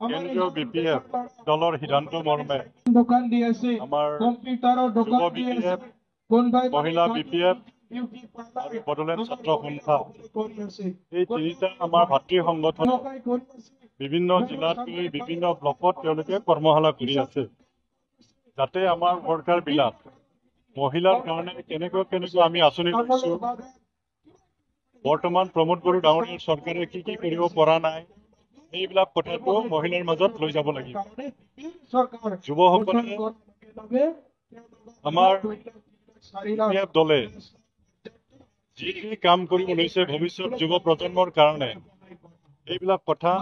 কেন্দ্ৰীয় BPF দলৰ সিদ্ধান্ত মৰ্মে দোকান দি আছে আমাৰ কম্পিউটাৰৰ যুৱ দোকান দি আছে BPF, কোনবাই মহিলা BPF আৰু বড়োলেণ্ড ছাত্ৰ সন্থা এই তিনিটা আমাৰ ভাতৃ সংগঠন বিভিন্ন জিলাত গৈ বিভিন্ন ব্লকত তেওঁলোকে কৰ্মশালা কৰি আছে যাতে আমাৰ চৰকাৰবিলাক মহিলাৰ কাৰণে কেনেকৈ আমি আঁচনি লৈছো বৰ্তমান প্ৰমোদ বড়ো ডাঙৰীয়াৰ চৰকাৰে কি কৰিব পৰা নাই এইবিলাক কথাটো মহিলাৰ মাজত লৈ যাব লাগিব যুৱসকলে আমাৰ BPF দলে যি কাম কৰিব লৈছে ভৱিষ্যত যুৱ প্ৰজন্মৰ কাৰণে এইবিলাক কথা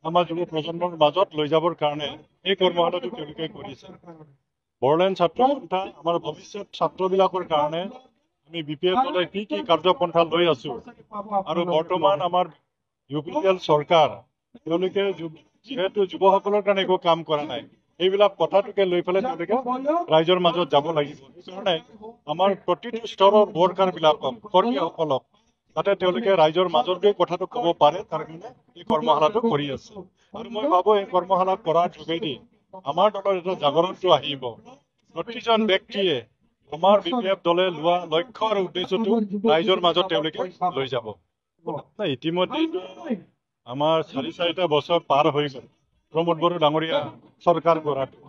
আমাৰ যুৱ প্ৰজন্মৰ মাজত লৈ যাবৰ কাৰণে এই কৰ্মশালাটো তেওঁলোকে কৰিছে বড়োলেণ্ড ছাত্ৰ সন্থা আমাৰ ভৱিষ্যত ছাত্ৰবিলাকৰ কাৰণে আমি BPF দলে কি কাৰ্যপন্থা লৈ আছো আৰু বৰ্তমান আমাৰ UPPL চৰকাৰ তেওঁলোকে যিহেতু যুৱসকলৰ কাৰণে একো কাম কৰা নাই এইবিলাক কথাটোকে লৈ পেলাই তেওঁলোকে ৰাইজৰ মাজত যাব লাগিব সেইকাৰণে আমাৰ প্ৰতিটো স্তৰৰ ৱৰ্কাৰবিলাকক কৰ্মীসকলক যাতে তেওঁলোকে ৰাইজৰ মাজত গৈ কথাটো ক'ব পাৰে তাৰ কাৰণে এই কৰ্মশালাটো কৰি আছে আৰু মই ভাবো এই কৰ্মশালা কৰাৰ যোগেদি আমাৰ দলৰ এটা জাগৰণটো আহিব প্ৰতিজন ব্যক্তিয়ে আমাৰ BPF দলে লোৱা লক্ষ্য আৰু উদ্দেশ্যটো ৰাইজৰ মাজত তেওঁলোকে লৈ যাব ইতিমধ্যে আমাৰ 4-4টা বছৰ পাৰ হৈ গ'ল প্ৰমোদ বড়ো ডাঙৰীয়া চৰকাৰ গঢ়াটো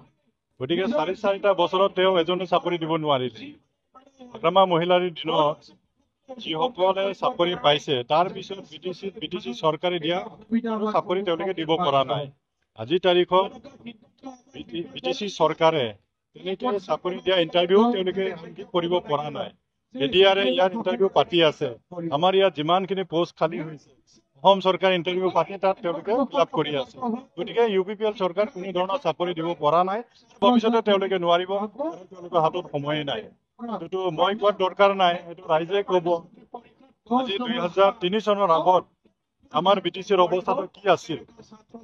গতিকে 4-4টা বছৰত তেওঁ এজনে চাকৰি দিব নোৱাৰিলে আমাৰ মহিলাৰ দিনত যিসকলে চাকৰি পাইছে তাৰ পিছত BTC চৰকাৰে দিয়া চাকৰি তেওঁলোকে দিব পৰা নাই আজিৰ তাৰিখত BTC চৰকাৰে তেনেকৈ চাকৰি দিয়া ইণ্টাৰভিউ তেওঁলোকে কৰিব পৰা নাই এডিআৰে ইয়াৰ ইণ্টাৰভিউ পাতি আছে আমাৰ ইয়াত যিমানখিনি পোষ্ট খালী হৈছে অসম চৰকাৰ ইণ্টাৰভিউ পাতি তাত তেওঁলোকে ফিল কৰি আছে গতিকে UPPL চৰকাৰ কোনো ধৰণৰ চাকৰি দিব পৰা নাই ভৱিষ্যতে তেওঁলোকে নোৱাৰিব তেওঁলোকৰ হাতত সময়ে নাই এইটো মই কোৱাৰ দৰকাৰ নাই এইটো ৰাইজে ক'ব আজি 2003 চনৰ আগত আমাৰ BTCৰ অৱস্থাটো কি আছিল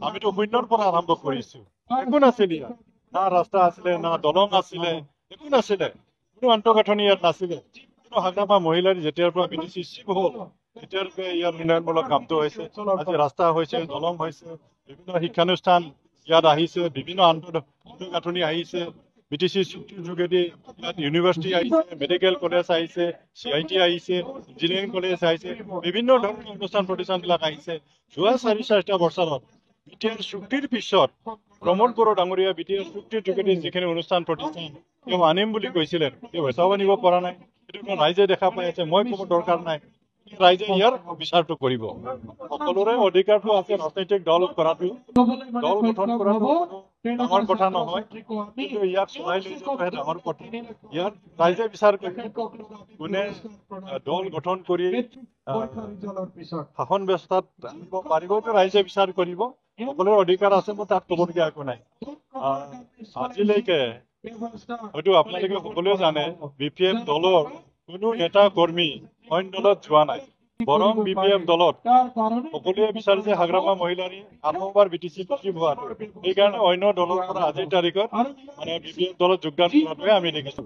আমিতো শূন্যৰ পৰা আৰম্ভ কৰিছো একো নাছিল ইয়াত না ৰাস্তা আছিলে না দলং আছিলে একো নাছিলে কোনো আন্তঃগাঁথনি ইয়াত নাছিলে কিন্তু হাগ্ৰামা মহিলাৰ যেতিয়াৰ পৰা BTC চিফ হ'ল তেতিয়াৰ পৰা ইয়াৰ উন্নয়নমূলক কামটো হৈছে আজি ৰাস্তা হৈছে দলং হৈছে বিভিন্ন শিক্ষানুষ্ঠান ইয়াত আহিছে বিভিন্ন আন্তঃগাঁথনি আহিছে BTC চুক্তিৰ যোগেদি ইয়াত ইউনিভাৰ্চিটি আহিছে মেডিকেল কলেজ আহিছে CIT আহিছে ইঞ্জিনিয়াৰিং কলেজ আহিছে বিভিন্ন ধৰণৰ অনুষ্ঠান প্ৰতিষ্ঠানবিলাক আহিছে যোৱা 4-4টা বছৰত BTR চুক্তিৰ পিছত প্ৰমোদ বড়ো ডাঙৰীয়া BTR চুক্তিৰ যোগেদি যিখিনি অনুষ্ঠান প্ৰতিষ্ঠান তেওঁ আনিম বুলি কৈছিলে তেওঁ হেঁচাও আনিব পৰা নাই সেইটো ৰাইজে দেখা পাই আছে মই ক'ব দৰকাৰ নাই ৰাইজে ইয়াৰ বিচাৰটো কৰিব সকলোৰে অধিকাৰটো আছে ৰাজনৈতিক দল কৰাটো দল গঠন কৰাটো ডাঙৰ কথা নহয় কিন্তু ইয়াক চলাই লৈ যোৱাটো ডাঙৰ কথা ইয়াত ৰাইজে বিচাৰ কৰিব কোনে দল গঠন কৰি শাসন ব্যৱস্থাত আনিব পাৰিবতো ৰাইজে বিচাৰ কৰিব সকলোৰে অধিকাৰ আছে মই তাত ক'বলগীয়া একো নাই আজিলৈকে হয়তো আপোনালোকে সকলোৱে জানে BPF দলৰ কোনো নেতা কৰ্মী অন্য দলত যোৱা নাই বৰং BPF দলত সকলোৱে বিচাৰে যে হাগ্ৰামা মহিলাৰী আনবাৰ BTC চিফ হোৱাটো সেইকাৰণে অন্য দলৰ পৰা আজিৰ তাৰিখত মানে BPF দলত যোগদান কৰাটোৱে আমি দেখিছো